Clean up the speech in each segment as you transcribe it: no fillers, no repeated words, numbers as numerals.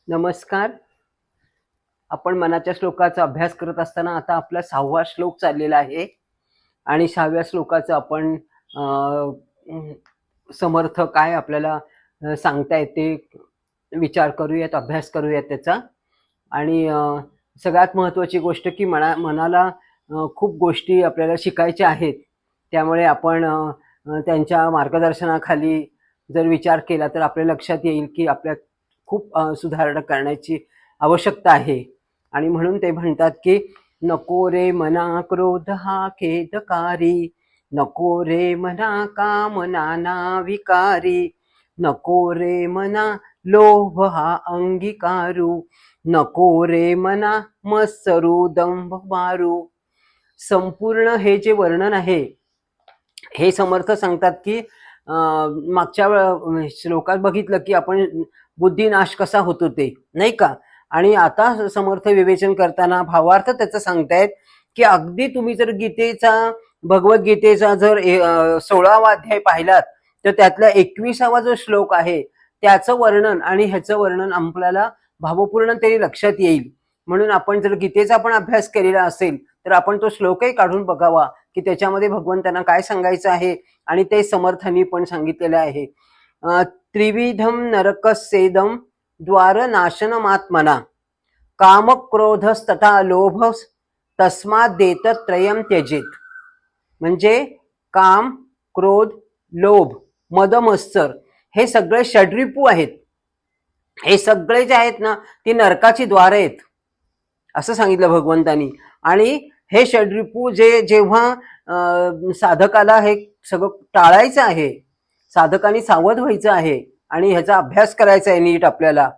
नमस्कार. आपण मनाच्या श्लोकाचा अभ्यास करत असताना आता आपला 6वा श्लोक चाललेला आहे आणि 6व्या श्लोकाचं आपण समर्थ काय आपल्याला सांगतायत ते विचार करूयात, अभ्यास करूयात त्याचा. आणि सगळ्यात महत्त्वाची गोष्ट की मनाला खूप गोष्टी आपल्याला शिकायच्या आहेत. त्यामुळे आपण त्यांच्या मार्गदर्शनाखाली जर विचार केला तर आपल्या लक्षात येईल की आपल्यात खूप सुधारणा करण्याची आवश्यकता आहे. आणि म्हणून ते म्हणतात की नको रे मना क्रोध हा खेदकारी, नको रे मना काम नाना विकारी, नको रे मना लोभ हा अंगीकारू, नको रे मना मत्सरू दंभ मारू. संपूर्ण हे जे वर्णन आहे हे समर्थ सांगतात की मागच्या श्लोकात बघितलं की आपण बुद्धिनाश कसा होतो ते, नाही का. आणि आता समर्थ विवेचन करताना भावार्थ त्याचं सांगतायत की अगदी तुम्ही जर भगवद्गीतेचा जर 16वा अध्याय पाहिलात तर त्यातला 21वा जो श्लोक आहे त्याचं वर्णन आणि ह्याचं वर्णन आपल्याला भावपूर्ण तरी लक्षात येईल. म्हणून आपण जर गीतेचा पण अभ्यास केलेला असेल तर आपण तो श्लोकही काढून बघावा की त्याच्यामध्ये भगवंतांना काय सांगायचं आहे आणि ते समर्थांनी पण सांगितलेलं आहे. त्रिविधम नरकस्येदम द्वार नाशनमात्मना, काम क्रोधस्तथा लोभ तस्मात देतत्रयम त्यजेत. म्हणजे काम, क्रोध, लोभ, मद, मत्सर हे सगळे षड्रिपू आहेत. हे सगळे जे आहेत ना ती नरकाची द्वार आहेत असं सांगितलं भगवंतांनी. आणि हे षड्रिपू जेव्हा साधकाला हे सगळं टाळायचं आहे, साधकांनी सावध व्हायचं आहे आणि ह्याचा अभ्यास करायचा आहे नीट आपल्याला.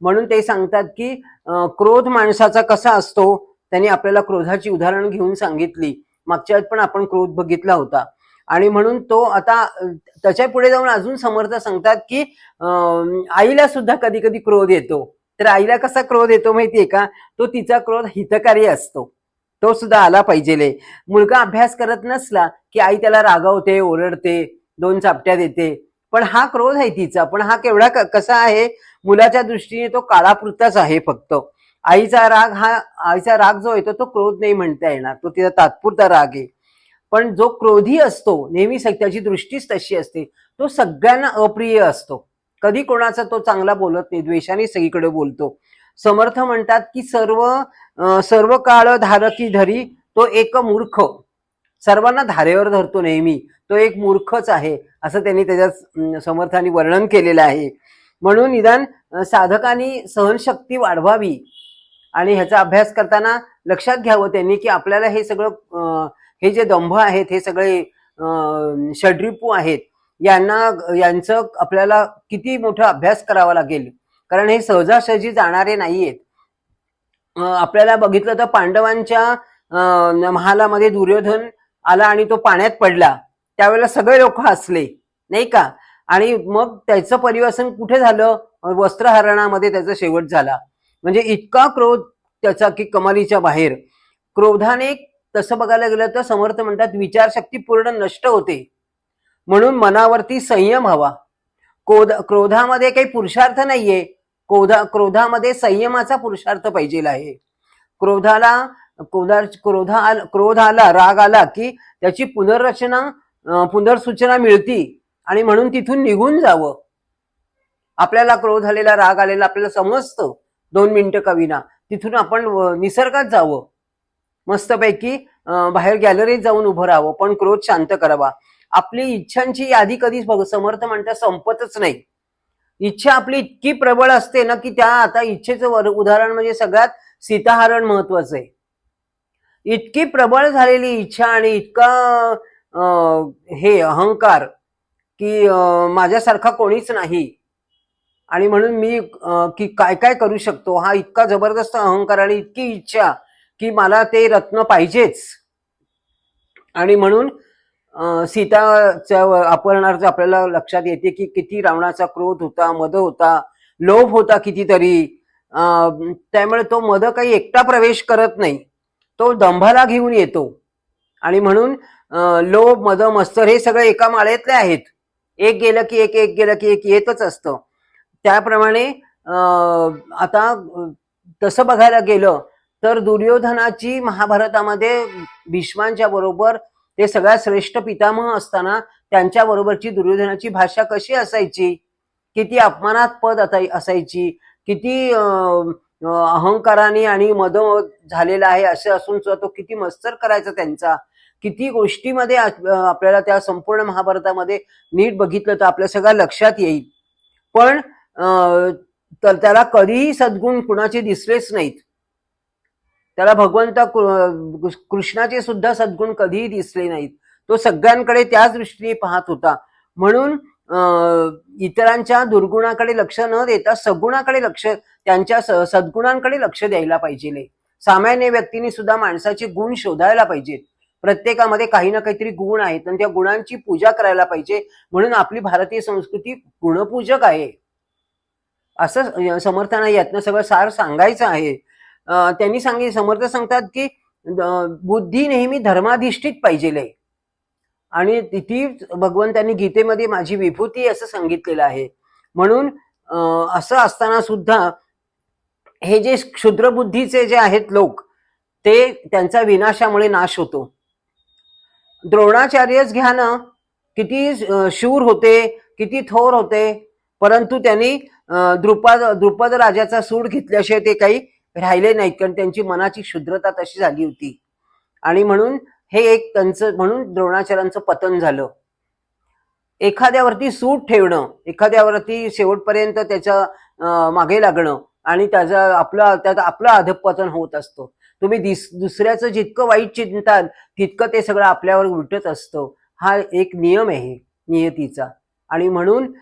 म्हणून ते सांगतात की क्रोध माणसाचा कसा असतो त्यांनी आपल्याला क्रोधाची उदाहरण घेऊन सांगितली. मागच्या पण आपण क्रोध बघितला होता. आणि म्हणून तो आता त्याच्या पुढे जाऊन अजून समर्थ सांगतात की आईला सुद्धा कधी कधी क्रोध येतो. तर आईला कसा क्रोध येतो माहितीये का, तो तिचा क्रोध हितकारी असतो, तो सुद्धा आला पाहिजे. मुलगा अभ्यास करत नसला की आई त्याला रागवते, ओरडते, 2 चापट्या देते, पण हा क्रोध आहे तिचा. पण हा केवढा कसा आहे, मुलाच्या दृष्टीने तो काळापुरताच आहे फक्त. आईचा राग जो येतो तो क्रोध नाही म्हणता येणार, तो तिचा तात्पुरता राग आहे. पण जो क्रोधी असतो नेहमी त्याची दृष्टीच तशी असते, तो सगळ्यांना अप्रिय असतो. कधी कोणाचा तो चांगला बोलत नाही, द्वेषाने सगळीकडे बोलतो. समर्थ म्हणतात की सर्व काळ धारकी धरी तो एक मूर्ख, सर्वांना धारेवर धरतो नेहमी, तो एक मूर्खच आहे असं त्यांनी त्याच्यात समर्थांनी वर्णन केलेलं आहे. म्हणून निदान साधकांनी सहनशक्ती वाढवावी आणि ह्याचा अभ्यास करताना लक्षात घ्यावं त्यांनी की आपल्याला हे सगळं हे जे दंभ आहेत, हे सगळे षड्रिपू आहेत, यांचं आपल्याला किती मोठा अभ्यास करावा लागेल, कारण हे सहजासहजी जाणारे नाहीयेत. आपल्याला बघितलं तर पांडवांच्या महालामध्ये दुर्योधन आला आणि तो पाण्यात पडला, त्यावेळेला सगळे लोक हसले, नाही का. आणि मग त्याचं परिवर्तन कुठे झालं, वस्त्रहरणामध्ये त्याचा शेवट झाला. म्हणजे इतका क्रोध त्याचा की कमालीच्या बाहेर. क्रोधाने तसं बघायला गेलं तर समर्थ म्हणतात विचारशक्ती पूर्ण नष्ट होते. म्हणून मनावरती संयम हवा. क्रोधामध्ये काही पुरुषार्थ नाहीये, क्रोधामध्ये संयमाचा पुरुषार्थ पाहिजे आहे. क्रोध आला, राग आला की त्याची पुनर्सूचना मिळती आणि म्हणून तिथून निघून जावं. आपल्याला क्रोध आलेला, राग आलेला आपल्याला समजतं 2 मिनिटं का विना, तिथून आपण निसर्गात जावं, मस्तपैकी बाहेर गॅलरीत जाऊन उभं राहावं, पण क्रोध शांत करावा. आपली इच्छांची यादी कधीच समर्थ म्हणतात संपतच नाही. इच्छा आपली इतकी प्रबळ असते ना की त्या आता इच्छेचं उदाहरण म्हणजे सगळ्यात सीताहरण महत्वाचं आहे. इतकी प्रबळ झालेली इच्छा आणि इतका हे अहंकार की माझ्यासारखा कोणीच नाही आणि म्हणून मी की काय काय करू शकतो, हा इतका जबरदस्त अहंकार आणि इतकी इच्छा की मला ते रत्न पाहिजेच. आणि म्हणून सीताच्या अपहरणाचं आपल्याला लक्षात येते की किती रावणाचा क्रोध होता, मद होता, लोभ होता कितीतरी. त्यामुळे तो मद काही एकटा प्रवेश करत नाही, तो दंभाला घेऊन येतो. आणि म्हणून लोभ, मद, मत्सर हे सगळे एका माळेतले आहेत. एक गेलं की एक, एक गेलं की एक येतच असतं. त्याप्रमाणे आता तसं बघायला गेलं तर दुर्योधनाची महाभारतामध्ये भीष्मांच्या बरोबर ते सगळ्यात श्रेष्ठ पितामह असताना त्यांच्या बरोबरची दुर्योधनाची भाषा कशी असायची, किती अपमानास्पद असायची, किती अहंकाराने आणि मद झालेला आहे असे असून सुद्धा तो किती मत्सर करायचा त्यांचा, किती गोष्टीमध्ये आपल्याला त्या संपूर्ण महाभारतामध्ये नीट बघितलं तर आपल्या सगळ्या लक्षात येईल. पण तर त्याला कधीही सद्गुण कुणाचे दिसलेच नाहीत. त्याला भगवंत कृष्णाचे सुद्धा सद्गुण कधीही दिसले नाहीत. तो सगळ्यांकडे त्याच दृष्टीने पाहत होता. म्हणून इतरांच्या दुर्गुणाकडे लक्ष न देता सद्गुणाकडे लक्ष, त्यांच्या सद्गुणांकडे लक्ष द्यायला पाहिजे. सामान्य व्यक्तीने सुद्धा माणसाचे गुण शोधायला पाहिजेत. प्रत्येकामध्ये काही ना काहीतरी गुण आहेत आणि त्या गुणांची पूजा करायला पाहिजे. म्हणून आपली भारतीय संस्कृती गुणपूजक आहे असं समर्थांना यातनं सगळं सार सांगायचं आहे. त्यांनी समर्थ सांगतात की बुद्धी नेहमी धर्माधिष्ठित पाहिजे आणि ती भगवंतांनी गीतेमध्ये माझी विभूती असं सांगितलेलं आहे. म्हणून असं असताना सुद्धा हे जे क्षुद्र बुद्धीचे जे आहेत लोक, ते त्यांचा विनाशामुळे नाश होतो. द्रोणाचार्यच घ्या ना, किती शूर होते, किती थोर होते, परंतु त्यांनी द्रुपद राजाचा सूड घेतल्याशिवाय ते काही राहिले नाहीत, कारण त्यांची मनाची क्षुद्रता तशी झाली होती. आणि म्हणून हे एक त्यांचं, म्हणून द्रोणाचार्यांचं पतन झालं. एखाद्यावरती सूट ठेवणं, एखाद्यावरती शेवटपर्यंत त्याच्या मागे लागणं आणि त्यात आपलं अधःपतन होत असतं. तुम्ही दुसऱ्याचं जितकं वाईट चिंताल तितकं ते सगळं आपल्यावर उलटत असतं. हा एक नियम आहे नियतीचा. आणि म्हणून